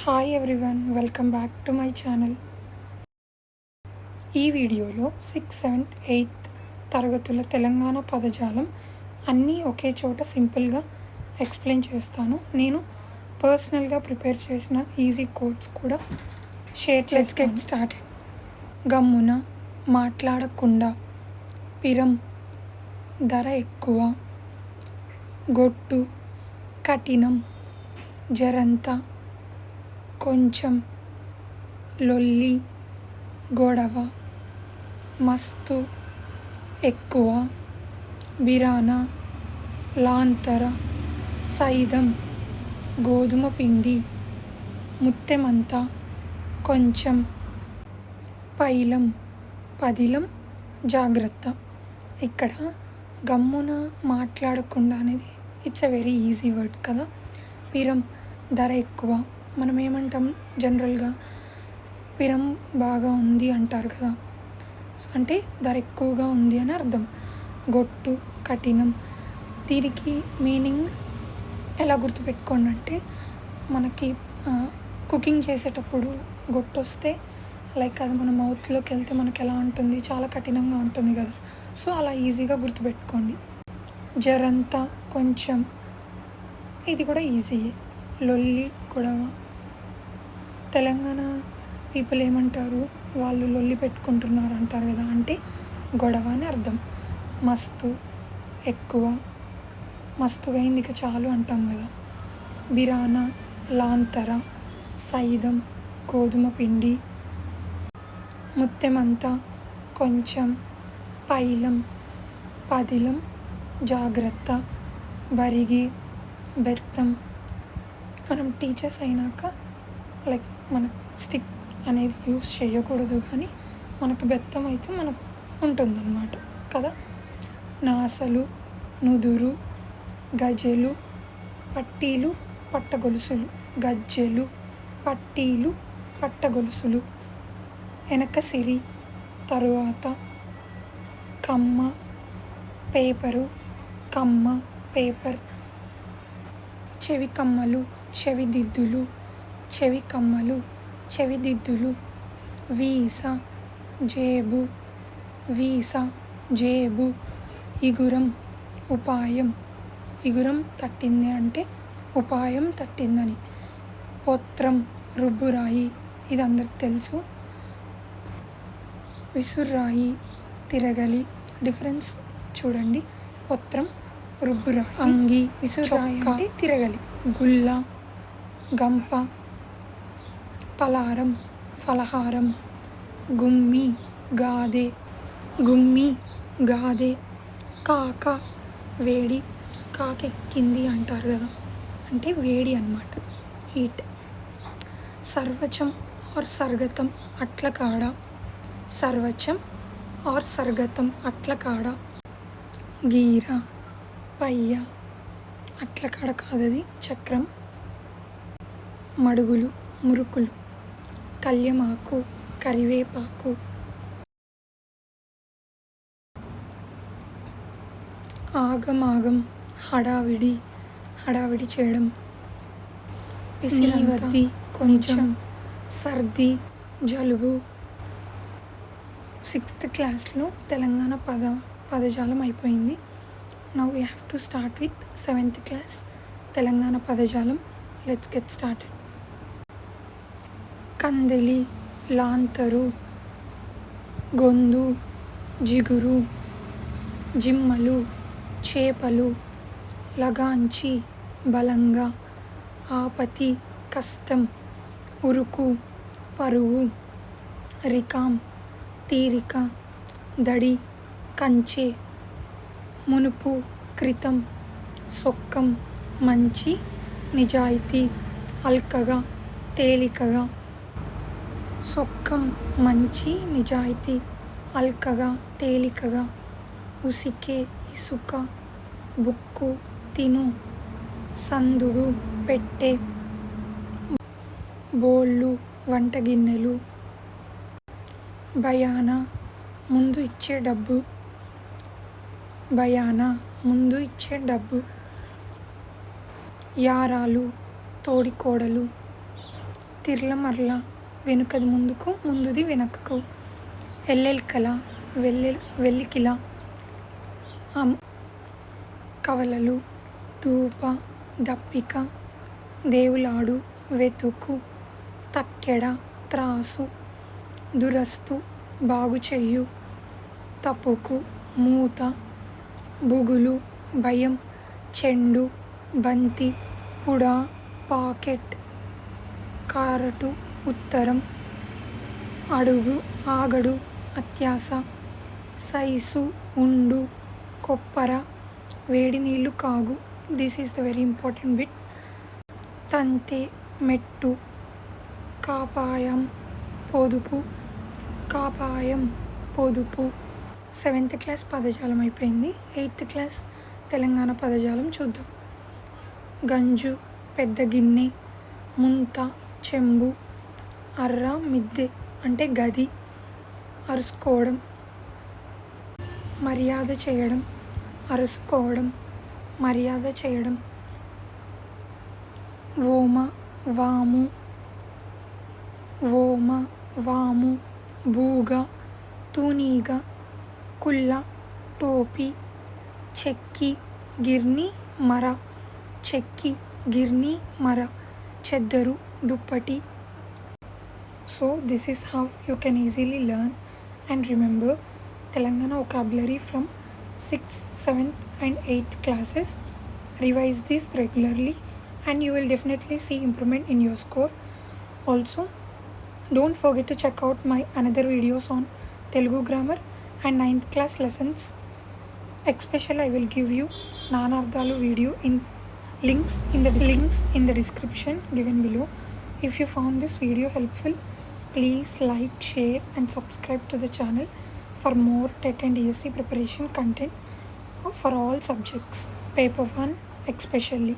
Hi everyone, welcome back to my channel. ఈ వీడియోలో 6th, 7th, 8th తరగతుల తెలంగాణ పదజాలం అన్నీ ఒకే చోట సింపుల్గా ఎక్స్ప్లెయిన్ చేస్తాను. నేను పర్సనల్గా ప్రిపేర్ చేసిన ఈజీ కోడ్స్ కూడా షేర్ చేస్తాను. Let's get started. గమ్మున, మాట్లాడకుండా, పిరం, ధర ఎక్కువ, గొట్టు, కఠినం, జరంత, కొంచెం, లొల్లి, గొడవ, మస్తు, ఎక్కువ, బిరాన, లాంతర, సైదం, గోధుమ పిండి, ముత్తెమంత, కొంచెం, పైలం, పదిలం, జాగ్రత్త. ఇక్కడ గమ్మున, మాట్లాడకుండా అనేది it's a very easy word కదా. పిరం, ధర ఎక్కువ. మనం ఏమంటాం జనరల్గా, పిరం బాగా ఉంది అంటారు కదా, అంటే ధర ఎక్కువగా ఉంది అని అర్థం. గొట్టు, కఠినం, దీనికి మీనింగ్ ఎలా గుర్తుపెట్టుకోండి అంటే, మనకి కుకింగ్ చేసేటప్పుడు గొట్టు వస్తే లైక్ అది మన మౌత్లోకి వెళ్తే మనకి ఎలా ఉంటుంది, చాలా కఠినంగా ఉంటుంది కదా. సో అలా ఈజీగా గుర్తుపెట్టుకోండి. జరంత, కొంచెం, ఇది కూడా ఈజీయే. లొల్లి, గొడవ. తెలంగాణ పీపుల్ ఏమంటారు, వాళ్ళు లొల్లి పెట్టుకుంటున్నారు అంటారు కదా, అంటే గొడవ అని అర్థం. మస్తు, ఎక్కువ, మస్తుగా అయింది ఇక చాలు అంటాం కదా. బిరాన, లాంతర, సైదం, గోధుమ పిండి, ముత్తెమంత, కొంచెం, పైలం, పదిలం, జాగ్రత్త, బరిగి, బెత్తం. మనం టీచర్స్ అయినాక లైక్ మన స్టిక్ అనేది యూస్ చేయకూడదు, కానీ మనకు బెత్తం అయితే మనకు ఉంటుందన్నమాట కదా. నాసలు, నుదురు, గజెలు, పట్టీలు, పట్టగొలుసులు. గజ్జెలు, పట్టీలు, పట్టగొలుసులు. వెనకసిరి, తరువాత. కమ్మ, పేపరు, కమ్మ, పేపర్. చెవి కమ్మలు, చెవిదిద్దులు, చెవి కమ్మలు, చెవిదిద్దులు. వీస, జేబు, వీస, జేబు. ఇగురం, ఉపాయం. ఇగురం తట్టింది అంటే ఉపాయం తట్టిందని. పొత్రం, రుబ్బురాయి, ఇది అందరికి తెలుసు. విసుర్రాయి, తిరగలి. డిఫరెన్స్ చూడండి, పొత్రం, రుబ్బురాయి. అంగి, విసుర్రాయి అంటే తిరగలి. గుల్ల, గంప. పలారం, ఫలహారం. గుమ్మి, గాదె. గుమ్మి, గాదె. కాక, వేడి. కాకెక్కింది అంటారు కదా, అంటే వేడి అన్నమాట, హీట్. సర్వచం ఆర్ సర్గతం, అట్ల కాడ. సర్వచం ఆర్ సర్గతం, అట్ల కాడ. గీర, పయ్య. అట్ల కాడ కాదది, చక్రం. మడుగులు, మురుకులు. కల్యమాకు, కరివేపాకు. ఆగమాగం, హడావిడి, హడావిడి చేయడం. పిసినవద్ది, కొంచెం. సర్ది, జలుబు. 6th క్లాస్లో తెలంగాణ పదజాలం అయిపోయింది. Now we have to start with 7th class Telangana పదజాలం. Let's get started. కందెలి, లాంతరు, గొందు, జిగురు, జిమ్మలు, చేపలు. లగాంచి, బలంగా. ఆపతి, కష్టం. ఉరుకు, పరువు. రికాం, తీరిక. దడి, కంచె. మునుపు, క్రితం. సొక్కం, మంచి, నిజాయితీ. అల్కగా, తేలికగా. సొక్కం, మంచి, నిజాయితీ. అల్కగా, తేలికగా. ఉసికే, ఇసుక. బుక్కు, తిను. సందుగు, పెట్టె. బోళ్ళు, వంటగిన్నెలు. బయానా, ముందు ఇచ్చే డబ్బు. బయానా, ముందు ఇచ్చే డబ్బు. యారాలు, తోడికోడలు. తిర్ల మరల వెనుకది ముందుకు ముందుది వెనకకు. ఎల్లెల్కల వెల్లికిల. కవలలు ధూప దప్పిక దేవులాడు వెతుకు తక్కెడ త్రాసు దురస్తు బాగుచెయ్యు తప్పుకు మూత బుగులు భయం చెండు బంతి పుడ పాకెట్ కారటు ఉత్తరం అడుగు ఆగడు అత్యాస సైసు ఉండు కొప్పర వేడి నీళ్ళు కాగు. This is the very important bit. తంతె మెట్టు కాపాయం పొదుపు కాపాయం పొదుపు. 7th క్లాస్ పదజాలం అయిపోయింది. 8th క్లాస్ తెలంగాణ పదజాలం చూద్దాం. గంజు పెద్ద గిన్నె, ముంత చెంబు, అర్ర మిద్దె అంటే గది, అరుసుకోవడం మర్యాద చేయడం, అరుసుకోవడం మర్యాద చేయడం. ఓమ వాము ఓమ వాము బూగ తూనీగ కుల్ల టోపీ చెక్కి గిర్ని మర చెక్కి గిర్ని మర చెద్దరు దుప్పటి. So this is how you can easily learn and remember Telangana vocabulary from 6th, 7th and 8th classes. Revise this regularly and you will definitely see improvement in your score. Also, don't forget to check out my another videos on Telugu grammar and 9th class lessons. Especially I will give you Nanardalu video in links in the description given below. If you found this video helpful, please like, share and subscribe to the channel for more TET and DSC preparation content for all subjects, paper 1 especially.